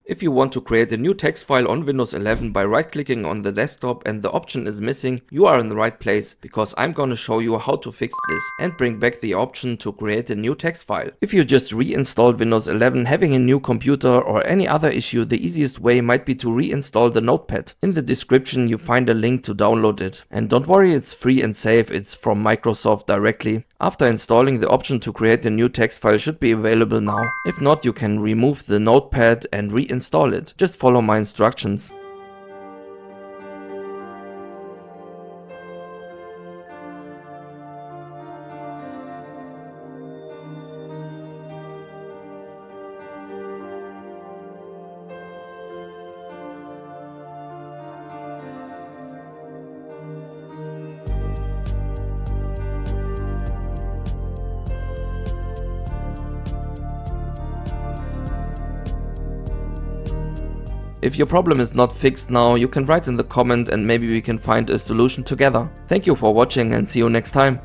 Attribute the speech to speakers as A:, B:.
A: If you want to create a new text file on Windows 11 by right-clicking on the desktop and the option is missing, you are in the right place, because I'm gonna show you how to fix this and bring back the option to create a new text file. If you just reinstalled Windows 11 having a new computer or any other issue, the easiest way might be to reinstall the Notepad. In the description you find a link to download it. And don't worry, it's free and safe, it's from Microsoft directly. After installing, the option to create a new text file should be available now. If not, you can remove the Notepad and reinstall it. Just follow my instructions. If your problem is not fixed now, you can write in the comment and maybe we can find a solution together. Thank you for watching and see you next time.